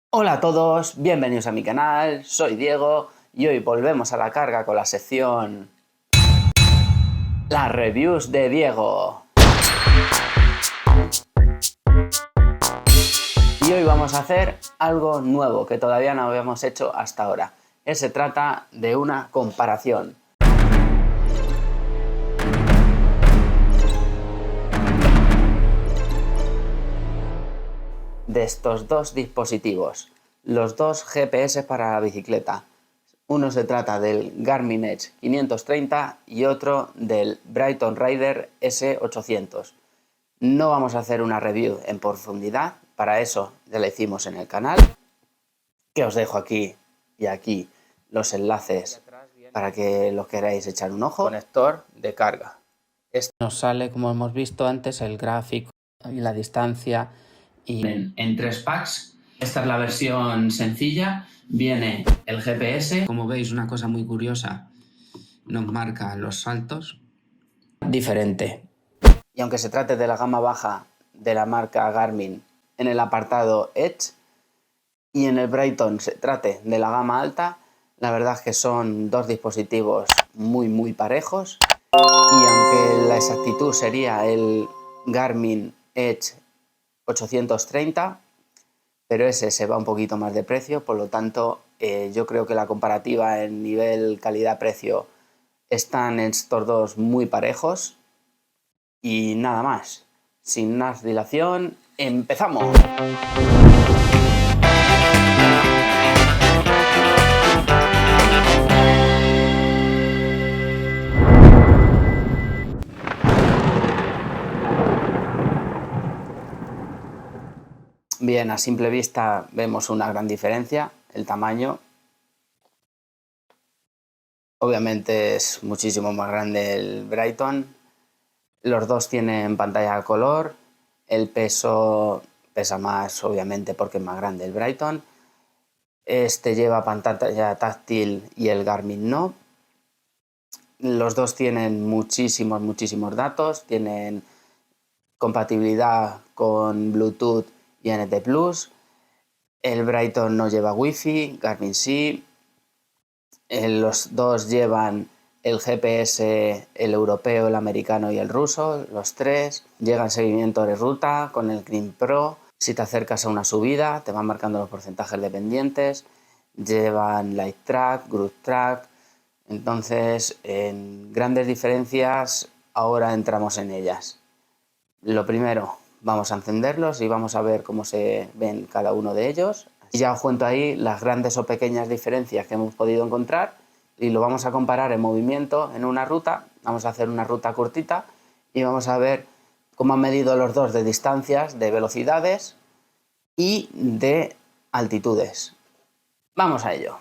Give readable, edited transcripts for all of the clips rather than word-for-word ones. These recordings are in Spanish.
Hola a todos, bienvenidos a mi canal, soy Diego y hoy volvemos a la carga con la sección Las Reviews de Diego. Y hoy vamos a hacer algo nuevo que todavía no habíamos hecho hasta ahora. Se trata de una comparación de estos dos dispositivos, los dos GPS para la bicicleta. Uno se trata del Garmin Edge 530 y otro del Brighton Rider S800. No vamos a hacer una review en profundidad, para eso ya la hicimos en el canal, que os dejo aquí y aquí los enlaces para que los queráis echar un ojo. Conector de carga. Este nos sale, como hemos visto antes, el gráfico y la distancia y en 3 packs. Esta es la versión sencilla. Viene el GPS. Como veis, una cosa muy curiosa, nos marca los saltos. Diferente. Y aunque se trate de la gama baja de la marca Garmin en el apartado Edge y en el Brighton se trate de la gama alta, la verdad es que son dos dispositivos muy parejos. Y aunque la exactitud sería el Garmin Edge 830, pero ese se va un poquito más de precio, por lo tanto yo creo que la comparativa en nivel calidad-precio están estos dos muy parejos. Y nada más, sin más dilación, ¡empezamos! Bien, a simple vista vemos una gran diferencia, el tamaño. Obviamente es muchísimo más grande el Brighton. Los dos tienen pantalla a color. El peso pesa más, obviamente, porque es más grande el Brighton. Este lleva pantalla táctil y el Garmin no. Los dos tienen muchísimos datos. Tienen compatibilidad con Bluetooth y NT+. El Brighton no lleva Wi-Fi, Garmin sí. Los dos llevan el GPS, el europeo, el americano y el ruso, los tres. Llevan seguimiento de ruta con el Green Pro. Si te acercas a una subida, te van marcando los porcentajes de pendientes. Llevan Light Track, Group Track. Entonces, en grandes diferencias, ahora entramos en ellas. Lo primero, vamos a encenderlos y vamos a ver cómo se ven cada uno de ellos. Y ya os cuento ahí las grandes o pequeñas diferencias que hemos podido encontrar y lo vamos a comparar en movimiento en una ruta. Vamos a hacer una ruta cortita y vamos a ver cómo han medido los dos de distancias, de velocidades y de altitudes. Vamos a ello.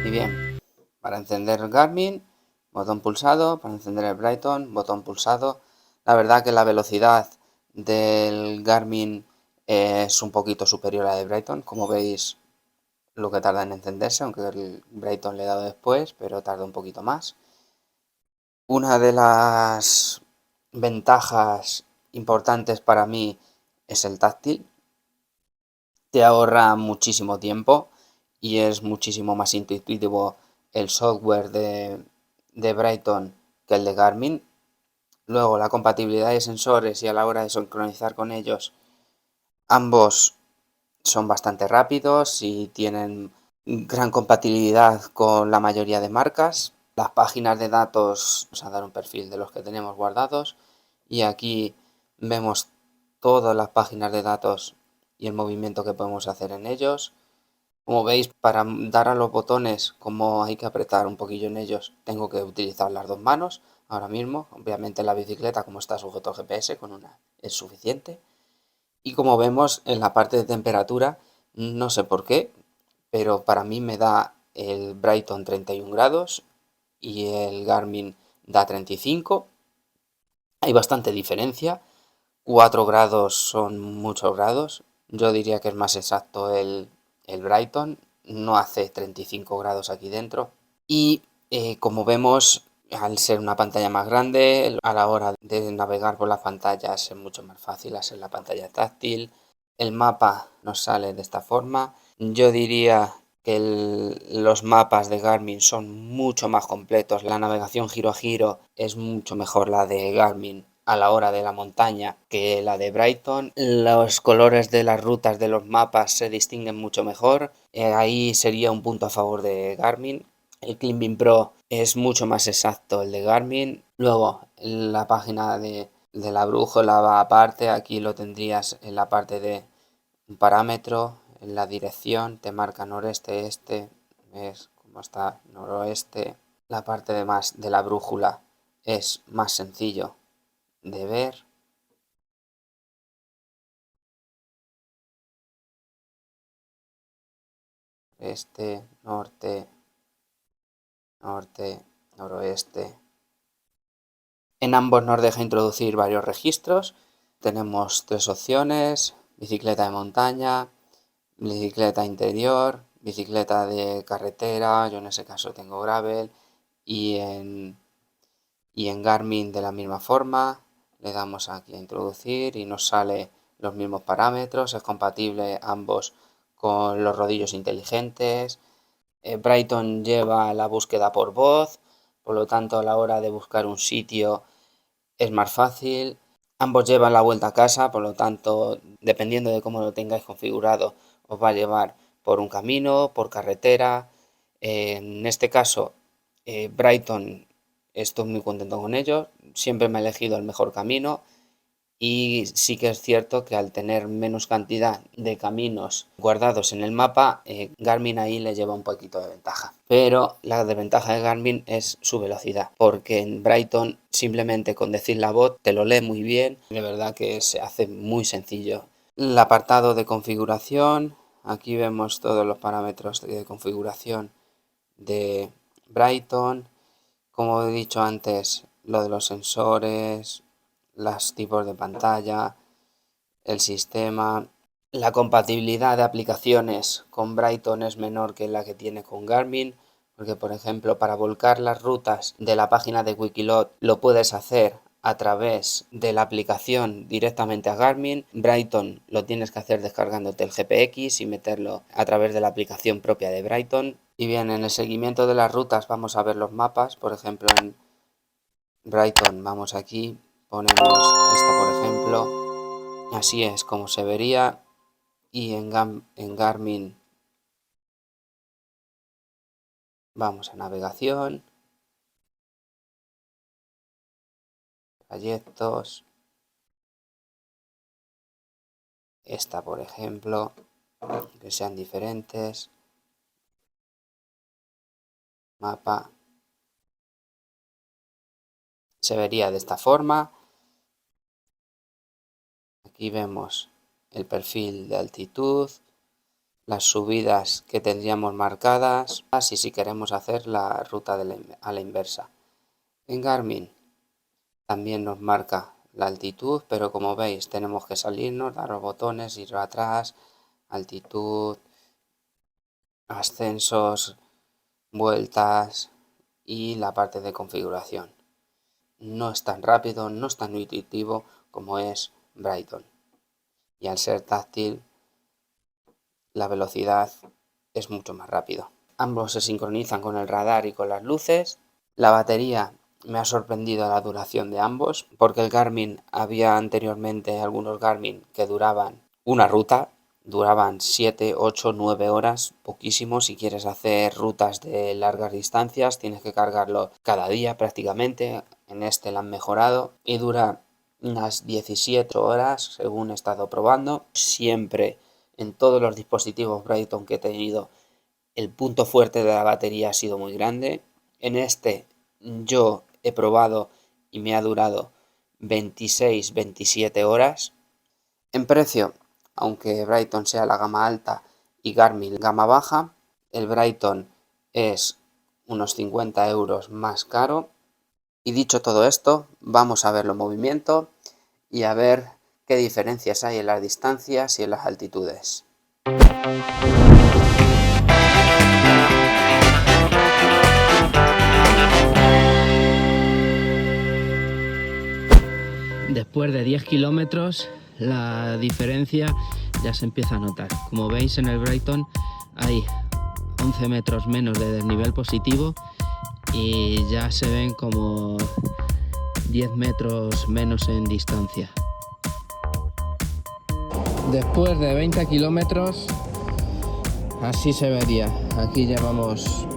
Y bien, para encender el Garmin, botón pulsado. Para encender el Brighton, botón pulsado. La verdad que la velocidad del Garmin es un poquito superior a la de Brighton. Como veis, lo que tarda en encenderse, aunque el Brighton le he dado después, pero tarda un poquito más. Una de las ventajas importantes para mí es el táctil. Te ahorra muchísimo tiempo y es muchísimo más intuitivo el software de Brighton que el de Garmin. Luego, la compatibilidad de sensores y a la hora de sincronizar con ellos, ambos son bastante rápidos y tienen gran compatibilidad con la mayoría de marcas. Las páginas de datos, vamos a dar un perfil de los que tenemos guardados y aquí vemos todas las páginas de datos y el movimiento que podemos hacer en ellos. Como veis, para dar a los botones, como hay que apretar un poquillo en ellos, tengo que utilizar las dos manos ahora mismo. Obviamente la bicicleta, como está sujeto al GPS, con una es suficiente. Y como vemos en la parte de temperatura, no sé por qué, pero para mí me da el Brighton 31 grados y el Garmin da 35. Hay bastante diferencia. 4 grados son muchos grados. Yo diría que es más exacto el Brighton. No hace 35 grados aquí dentro. Y como vemos, Al ser una pantalla más grande, a la hora de navegar por las pantallas es mucho más fácil al ser la pantalla táctil. El mapa nos sale de esta forma. Yo diría que los mapas de Garmin son mucho más completos. La navegación giro a giro es mucho mejor la de Garmin a la hora de la montaña que la de Brighton. Los colores de las rutas de los mapas se distinguen mucho mejor. Ahí sería un punto a favor de Garmin. El Climbing Pro es mucho más exacto el de Garmin. Luego, la página de la brújula va aparte. Aquí lo tendrías en la parte de un parámetro, en la dirección, te marca noreste, este, ves cómo está noroeste. La parte de más de la brújula es más sencillo de ver. Este, norte, norte, noroeste. En ambos nos deja introducir varios registros. Tenemos 3 opciones: bicicleta de montaña, bicicleta interior, bicicleta de carretera, yo en ese caso tengo gravel, y en Garmin de la misma forma. Le damos aquí a introducir y nos sale los mismos parámetros. Es compatible ambos con los rodillos inteligentes. Brighton lleva la búsqueda por voz, por lo tanto a la hora de buscar un sitio es más fácil. Ambos llevan la vuelta a casa, por lo tanto, dependiendo de cómo lo tengáis configurado, os va a llevar por un camino, por carretera. En este caso, Brighton, estoy muy contento con ello. Siempre me ha elegido el mejor camino. Y sí que es cierto que al tener menos cantidad de caminos guardados en el mapa, Garmin ahí le lleva un poquito de ventaja. Pero la desventaja de Garmin es su velocidad, porque en Brighton simplemente con decir la voz te lo lee muy bien, de verdad que se hace muy sencillo. El apartado de configuración, aquí vemos todos los parámetros de configuración de Brighton. Como he dicho antes, lo de los sensores, los tipos de pantalla, el sistema. La compatibilidad de aplicaciones con Brighton es menor que la que tiene con Garmin, porque por ejemplo para volcar las rutas de la página de Wikiloc lo puedes hacer a través de la aplicación directamente a Garmin. Brighton lo tienes que hacer descargándote el GPX y meterlo a través de la aplicación propia de Brighton. Y bien, en el seguimiento de las rutas vamos a ver los mapas. Por ejemplo, en Brighton vamos aquí, ponemos esta por ejemplo, así es como se vería. Y en Garmin vamos a navegación, trayectos, esta por ejemplo, que sean diferentes, mapa, se vería de esta forma. Aquí vemos el perfil de altitud, las subidas que tendríamos marcadas, así si queremos hacer la ruta a la inversa. En Garmin también nos marca la altitud, pero como veis tenemos que salirnos, dar los botones, ir atrás, altitud, ascensos, vueltas y la parte de configuración. No es tan rápido, no es tan intuitivo como es Brighton. Y al ser táctil, la velocidad es mucho más rápido. Ambos se sincronizan con el radar y con las luces. La batería, me ha sorprendido la duración de ambos, porque el Garmin, había anteriormente algunos Garmin que duraban una ruta, duraban 7, 8, 9 horas, poquísimo. Si quieres hacer rutas de largas distancias tienes que cargarlo cada día prácticamente. En este lo han mejorado y dura unas 17 horas según he estado probando. Siempre en todos los dispositivos Brighton que he tenido, el punto fuerte de la batería ha sido muy grande. En este yo he probado y me ha durado 26-27 horas. En precio, aunque Brighton sea la gama alta y Garmin gama baja, el Brighton es unos 50 euros más caro. Y dicho todo esto, vamos a verlo en movimiento y a ver qué diferencias hay en las distancias y en las altitudes. Después de 10 kilómetros la diferencia ya se empieza a notar. Como veis, en el Brighton hay 11 metros menos de desnivel positivo y ya se ven como 10 metros menos en distancia. Después de 20 kilómetros así se vería. Aquí llevamos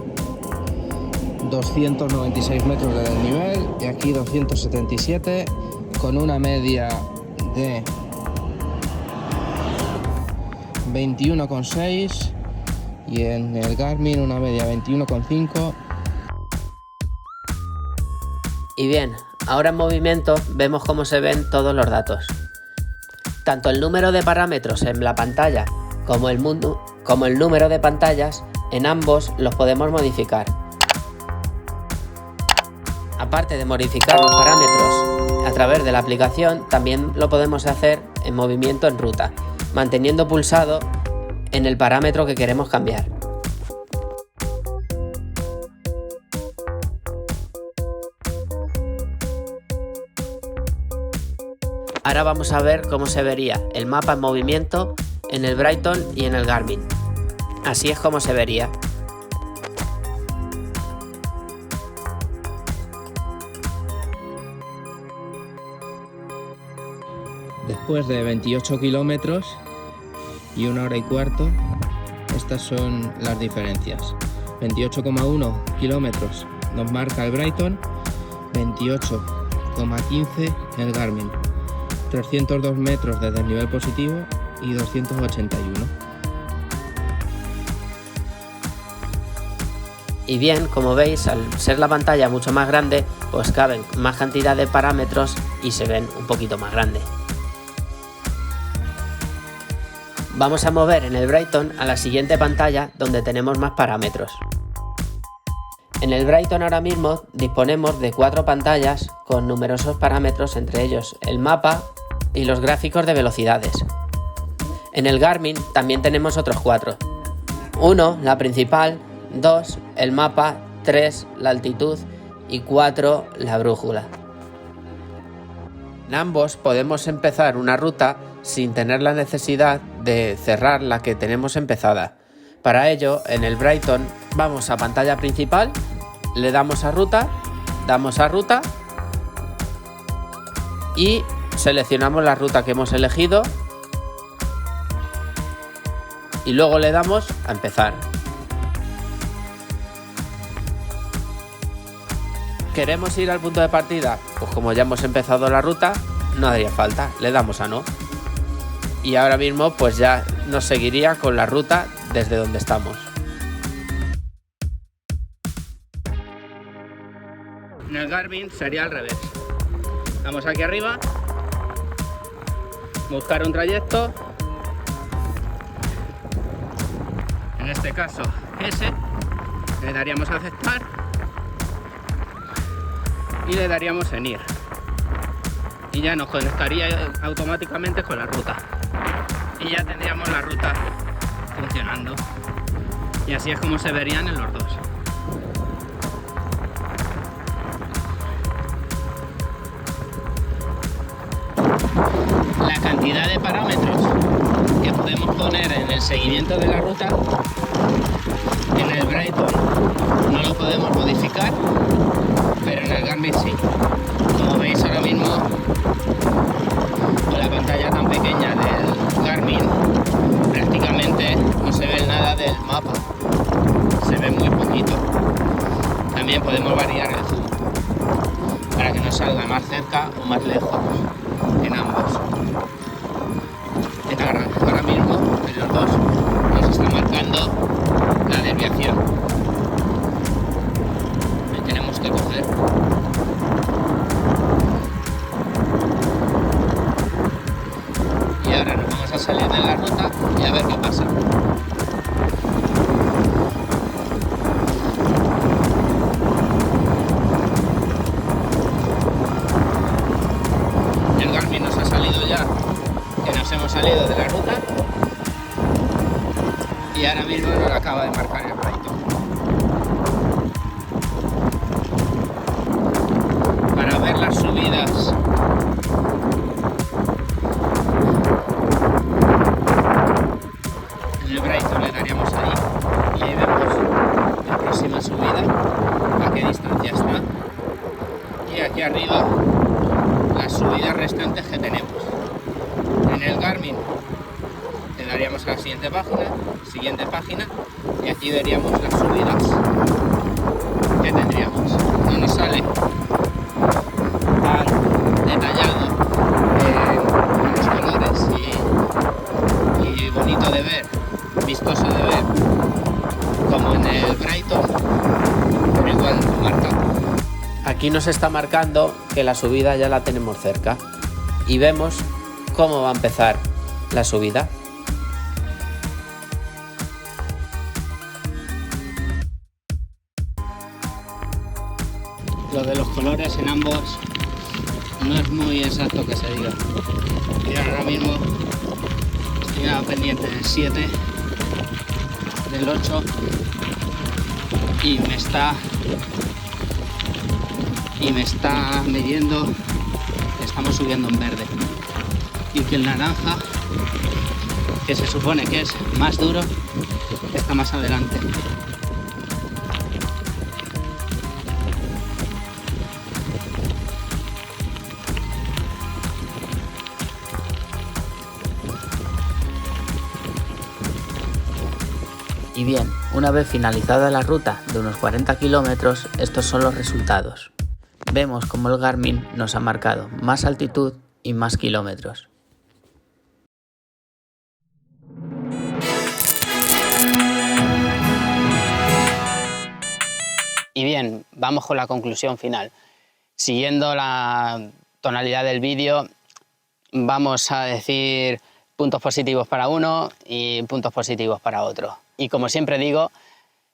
296 metros de desnivel y aquí 277, con una media de 21,6 y en el Garmin una media 21,5. Y bien, ahora en movimiento vemos cómo se ven todos los datos. Tanto el número de parámetros en la pantalla como el número de pantallas, en ambos los podemos modificar. Aparte de modificar los parámetros a través de la aplicación, también lo podemos hacer en movimiento en ruta, manteniendo pulsado en el parámetro que queremos cambiar. Ahora vamos a ver cómo se vería el mapa en movimiento en el Brighton y en el Garmin. Así es como se vería. Después de 28 kilómetros y 1 hora y cuarto, estas son las diferencias. 28,1 kilómetros nos marca el Brighton, 28,15 el Garmin, 302 metros de desnivel positivo y 281. Y bien, como veis, al ser la pantalla mucho más grande, pues caben más cantidad de parámetros y se ven un poquito más grande. Vamos a mover en el Brighton a la siguiente pantalla donde tenemos más parámetros. En el Brighton ahora mismo disponemos de 4 pantallas con numerosos parámetros, entre ellos el mapa y los gráficos de velocidades. En el Garmin también tenemos otros 4. 1, la principal, 2, el mapa, 3, la altitud y 4, la brújula. En ambos podemos empezar una ruta sin tener la necesidad de cerrar la que tenemos empezada. Para ello, en el Brighton vamos a pantalla principal, le damos a ruta y seleccionamos la ruta que hemos elegido y luego le damos a empezar. ¿Queremos ir al punto de partida? Pues como ya hemos empezado la ruta, no haría falta, le damos a no. Y ahora mismo pues ya nos seguiría con la ruta desde donde estamos. En el Garmin sería al revés. Vamos aquí arriba, buscar un trayecto, en este caso ese, le daríamos a aceptar y le daríamos en ir. Y ya nos conectaría automáticamente con la ruta. Y ya tendríamos la ruta funcionando. Y así es como se verían en los dos. La cantidad de parámetros que podemos poner en el seguimiento de la ruta, en el Brighton no lo podemos modificar, pero en el Garmin sí. Como veis ahora mismo, con la pantalla tan pequeña del Garmin, prácticamente no se ve nada del mapa, se ve muy poquito. También podemos variar el zoom para que nos salga más cerca o más lejos en ambos. Ahora mismo en los dos nos está marcando la desviación que tenemos que coger. Y ahora nos vamos a salir de la ruta y a ver qué pasa. El Garmin nos ha salido ya, que nos hemos salido de la ruta, y ahora mismo nos acaba de marcar el Brighton. Para ver las subidas aquí arriba las subidas restantes que tenemos. En el Garmin le daríamos a la siguiente página, y aquí veríamos las subidas que tendríamos. No nos sale tan detallado los colores y bonito de ver, vistoso de ver, como en el Brighton, pero igual marca. Aquí nos está marcando que la subida ya la tenemos cerca y vemos cómo va a empezar la subida. Lo de los colores en ambos no es muy exacto que se diga. Mira, ahora mismo estoy en la pendiente del 7, del 8 y me está midiendo que estamos subiendo en verde, y que el naranja, que se supone que es más duro, está más adelante. Y bien, una vez finalizada la ruta de unos 40 kilómetros, estos son los resultados. Vemos como el Garmin nos ha marcado más altitud y más kilómetros. Y bien, vamos con la conclusión final. Siguiendo la tonalidad del vídeo, vamos a decir puntos positivos para uno y puntos positivos para otro. Y como siempre digo,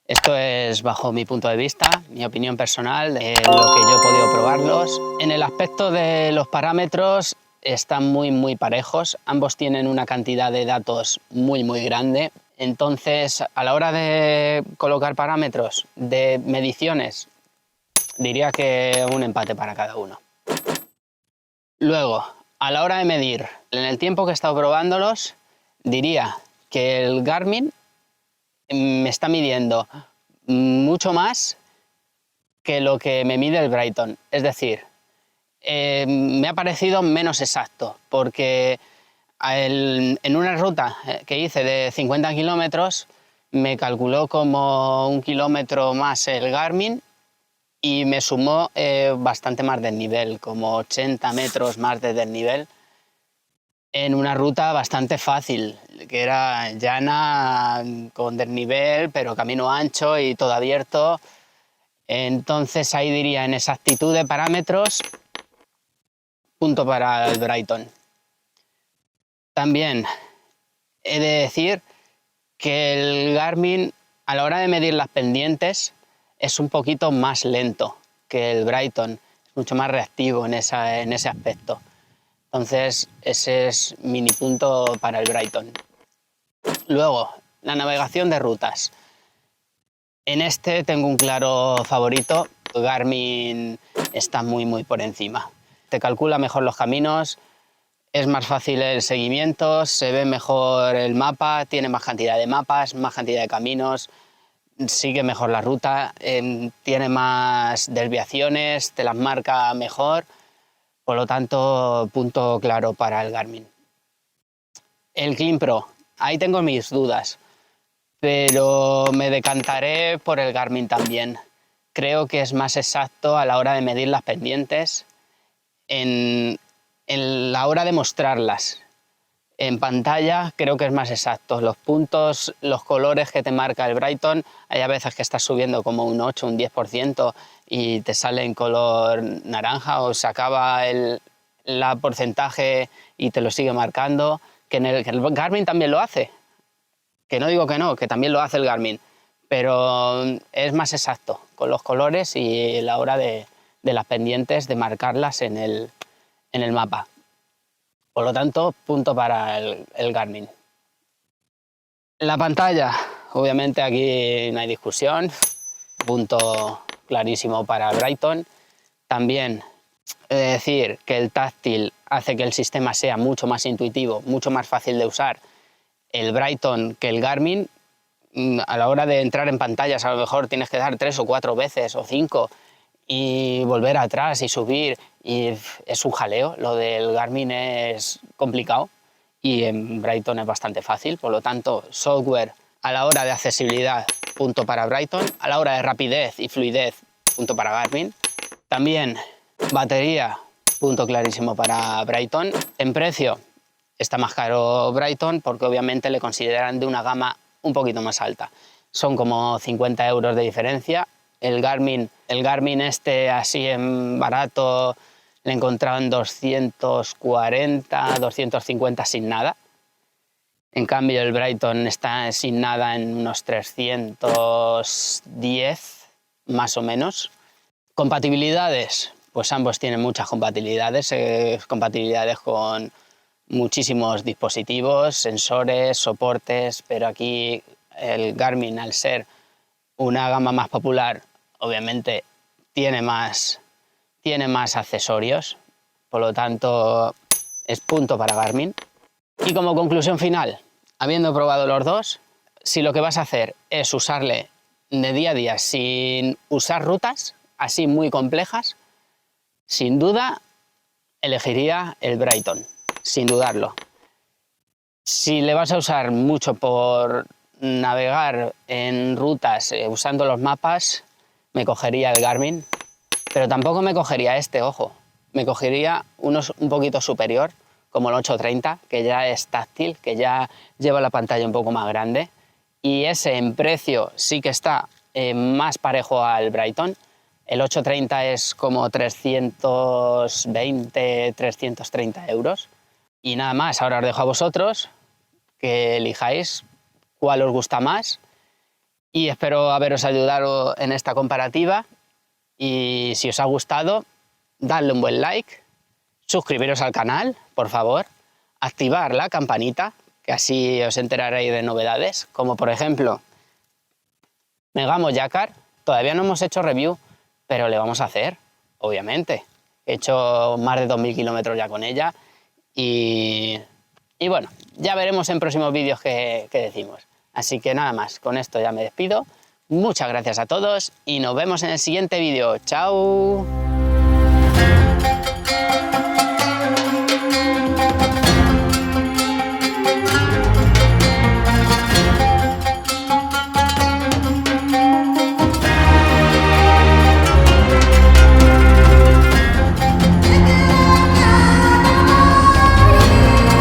esto es bajo mi punto de vista, mi opinión personal, de lo que yo he podido probarlos. En el aspecto de los parámetros están muy parejos, ambos tienen una cantidad de datos muy grande. Entonces, a la hora de colocar parámetros de mediciones, diría que un empate para cada uno. Luego, a la hora de medir, en el tiempo que he estado probándolos, diría que el Garmin me está midiendo mucho más que lo que me mide el Brighton. Es decir, me ha parecido menos exacto, porque en una ruta que hice de 50 kilómetros me calculó como 1 kilómetro más el Garmin y me sumó bastante más desnivel, como 80 metros más de desnivel, en una ruta bastante fácil, que era llana, con desnivel, pero camino ancho y todo abierto. Entonces ahí diría, en exactitud de parámetros, punto para el Brighton. También he de decir que el Garmin, a la hora de medir las pendientes, es un poquito más lento que el Brighton, es mucho más reactivo en ese aspecto. Entonces ese es mini punto para el Brighton. Luego, la navegación de rutas. En este tengo un claro favorito, Garmin está muy por encima. Te calcula mejor los caminos, es más fácil el seguimiento, se ve mejor el mapa, tiene más cantidad de mapas, más cantidad de caminos, sigue mejor la ruta, tiene más desviaciones, te las marca mejor, por lo tanto, punto claro para el Garmin. El CleanPro, ahí tengo mis dudas, pero me decantaré por el Garmin también. Creo que es más exacto a la hora de medir las pendientes, en la hora de mostrarlas. En pantalla creo que es más exacto. Los puntos, los colores que te marca el Brighton, hay a veces que estás subiendo como un 8, un 10% y te sale en color naranja o se acaba el porcentaje y te lo sigue marcando. Que el Garmin también lo hace. Que no digo que no, que también lo hace el Garmin, pero es más exacto con los colores y la hora de las pendientes, de marcarlas en el mapa. Por lo tanto, punto para el Garmin. La pantalla, obviamente aquí no hay discusión, punto clarísimo para el Brighton. También he de decir que el táctil hace que el sistema sea mucho más intuitivo, mucho más fácil de usar el Brighton que el Garmin. A la hora de entrar en pantallas a lo mejor tienes que dar 3 o 4 veces o 5 y volver atrás y subir, y es un jaleo. Lo del Garmin es complicado y en Brighton es bastante fácil. Por lo tanto, software a la hora de accesibilidad, punto para Brighton. A la hora de rapidez y fluidez, punto para Garmin. También batería, punto clarísimo para Brighton. En precio está más caro Brighton porque obviamente le consideran de una gama un poquito más alta. Son como 50 euros de diferencia. El Garmin este así en barato le he encontrado en 240, 250 sin nada. En cambio el Brighton está sin nada en unos 310 más o menos. Compatibilidades, pues ambos tienen muchas compatibilidades, compatibilidades con muchísimos dispositivos, sensores, soportes, pero aquí el Garmin, al ser una gama más popular, obviamente tiene más accesorios, por lo tanto es punto para Garmin. Y como conclusión final, habiendo probado los dos, si lo que vas a hacer es usarle de día a día sin usar rutas así muy complejas, sin duda elegiría el Brighton, sin dudarlo. Si le vas a usar mucho por navegar en rutas usando los mapas, me cogería el Garmin, pero tampoco me cogería este, ojo, me cogería uno un poquito superior, como el 830, que ya es táctil, que ya lleva la pantalla un poco más grande, y ese en precio sí que está más parejo al Brighton. El 830 es como 320, 330 euros. Y nada más, ahora os dejo a vosotros que elijáis cuál os gusta más y espero haberos ayudado en esta comparativa. Y si os ha gustado, dadle un buen like, suscribiros al canal, por favor, activar la campanita, que así os enteraréis de novedades, como por ejemplo Megamo Jacquard. Todavía no hemos hecho review, pero le vamos a hacer, obviamente. He hecho más de 2000 kilómetros ya con ella y bueno, ya veremos en próximos vídeos qué decimos. Así que nada más, con esto ya me despido. Muchas gracias a todos y nos vemos en el siguiente vídeo. ¡Chao!